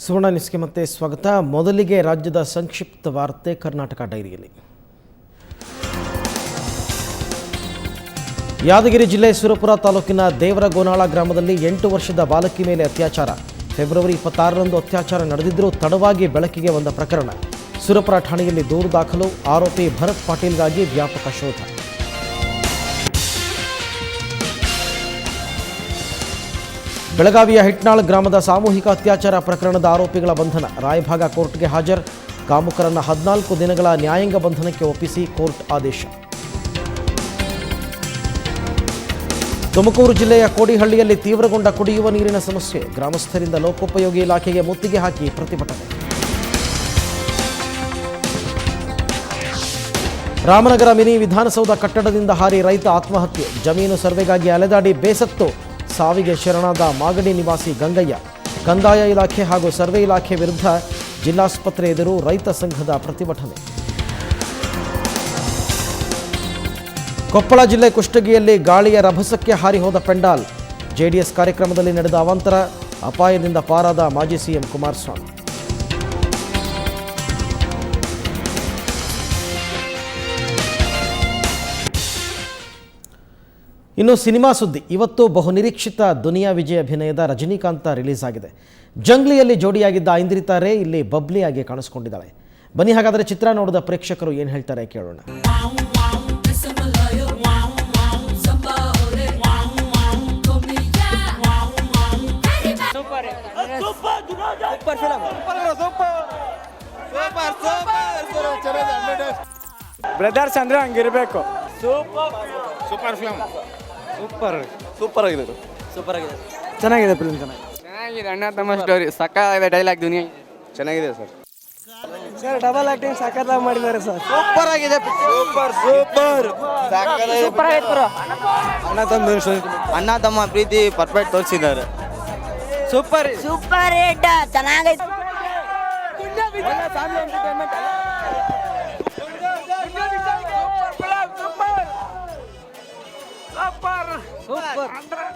ಸುವರ್ಣ ನ್ಯೂಸ್ಗೆ ಮತ್ತೆ ಸ್ವಾಗತ. ಮೊದಲಿಗೆ ರಾಜ್ಯದ ಸಂಕ್ಷಿಪ್ತ ವಾರ್ತೆ ಕರ್ನಾಟಕ ಡೈರಿಯಲ್ಲಿ. ಯಾದಗಿರಿ ಜಿಲ್ಲೆ ಸುರಪುರ ತಾಲೂಕಿನ ದೇವರಗೋನಾಳ ಗ್ರಾಮದಲ್ಲಿ 8 ವರ್ಷದ ಬಾಲಕಿ ಮೇಲೆ ಅತ್ಯಾಚಾರ. ಫೆಬ್ರವರಿ 26ರಂದು ಅತ್ಯಾಚಾರ ನಡೆದಿದ್ದರೂ ತಡವಾಗಿ ಬೆಳಕಿಗೆ ಬಂದ ಪ್ರಕರಣ. ಸುರಪುರ ಠಾಣೆಯಲ್ಲಿ ದೂರು ದಾಖಲು. ಆರೋಪಿ ಭರತ್ ಪಾಟೀಲ್ಗಾಗಿ ವ್ಯಾಪಕ ಶೋಧ. ಬೆಳಗಾವಿಯ ಹಿಟ್ನಾಳ್ ಗ್ರಾಮದ ಸಾಮೂಹಿಕ ಅತ್ಯಾಚಾರ ಪ್ರಕರಣದ ಆರೋಪಿಗಳ ಬಂಧನ. ರಾಯಭಾಗ ಕೋರ್ಟ್ಗೆ ಹಾಜರ್. ಕಾಮುಕರನ್ನ 14 ದಿನಗಳ ನ್ಯಾಯಾಂಗ ಬಂಧನಕ್ಕೆ ಒಪ್ಪಿಸಿ ಕೋರ್ಟ್ ಆದೇಶ. ತುಮಕೂರು ಜಿಲ್ಲೆಯ ಕೋಡಿಹಳ್ಳಿಯಲ್ಲಿ ತೀವ್ರಗೊಂಡ ಕುಡಿಯುವ ನೀರಿನ ಸಮಸ್ಯೆ. ಗ್ರಾಮಸ್ಥರಿಂದ ಲೋಕೋಪಯೋಗಿ ಇಲಾಖೆಗೆ ಮುತ್ತಿಗೆ ಹಾಕಿ ಪ್ರತಿಭಟನೆ. ರಾಮನಗರ ಮಿನಿ ವಿಧಾನಸೌಧ ಕಟ್ಟಡದಿಂದ ಹಾರಿ ರೈತ ಆತ್ಮಹತ್ಯೆ. ಜಮೀನು ಸರ್ವೆಗಾಗಿ ಅಲೆದಾಡಿ ಬೇಸತ್ತು ಸಾವಿಗೆ ಶರಣಾದ ಮಾಗಡಿ ನಿವಾಸಿ ಗಂಗಯ್ಯ. ಕಂದಾಯ ಇಲಾಖೆ ಹಾಗೂ ಸರ್ವೆ ಇಲಾಖೆ ವಿರುದ್ಧ ಜಿಲ್ಲಾಸ್ಪತ್ರೆ ಎದುರು ರೈತ ಸಂಘದ ಪ್ರತಿಭಟನೆ. ಕೊಪ್ಪಳ ಜಿಲ್ಲೆ ಕುಷ್ಟಗಿಯಲ್ಲಿ ಗಾಳಿಯ ರಭಸಕ್ಕೆ ಹಾರಿ ಹೋದ ಪೆಂಡಾಲ್. ಜೆಡಿಎಸ್ ಕಾರ್ಯಕ್ರಮದಲ್ಲಿ ನಡೆದ ಅವಾಂತರ. ಅಪಾಯದಿಂದ ಪಾರಾದ ಮಾಜಿ ಸಿಎಂ ಕುಮಾರಸ್ವಾಮಿ. ಇನ್ನು ಸಿನಿಮಾ ಸುದ್ದಿ. ಇವತ್ತು ಬಹುನಿರೀಕ್ಷಿತ ದುನಿಯಾ ವಿಜಯ್ ಅಭಿನಯದ ರಜನಿಕಾಂತ ರಿಲೀಸ್ ಆಗಿದೆ. ಜಂಗ್ಲಿಯಲ್ಲಿ ಜೋಡಿಯಾಗಿದ್ದ ಐಂದ್ರಿತಾ ರೇ ಇಲ್ಲಿ ಬಬ್ಲಿಯಾಗಿ ಕಾಣಿಸ್ಕೊಂಡಿದ್ದಾಳೆ. ಬನ್ನಿ ಹಾಗಾದರೆ ಚಿತ್ರ ನೋಡಿದ ಪ್ರೇಕ್ಷಕರು ಏನು ಹೇಳ್ತಾರೆ ಕೇಳೋಣ. ಬ್ರದರ್ಸ್ ಅಂದ್ರೆ ಹಂಗಿರ್ಬೇಕು. Super film. ಸೂಪರ್ ಆಗಿದೆ. ಚೆನ್ನಾಗಿದೆ ಫಿಲ್ಮ್. ಚೆನ್ನಾಗಿದೆ. ಅಣ್ಣ ತಮ್ಮ ಸ್ಟೋರಿ ಸಕ್ಕತ್ತಾಗಿದೆ. ಡೈಲಾಗ್ ದುನಿಯಾ ಚೆನ್ನಾಗಿದೆ ಸರ್. ಡಬಲ್ ಆಕ್ಟಿಂಗ್ ಸಕ್ಕತ್ತಾಗಿ ಮಾಡಿದ್ದಾರೆ ಸರ್. ಸೂಪರ್ ಆಗಿದೆ. ಅಣ್ಣ ತಮ್ಮ ಪ್ರೀತಿ ಪರ್ಫೆಕ್ಟ್ ತೋರಿಸಿದ್ದಾರೆ. ಸೂಪರ್ ಹಿಟ್ ಚೆನ್ನಾಗೈತೆ.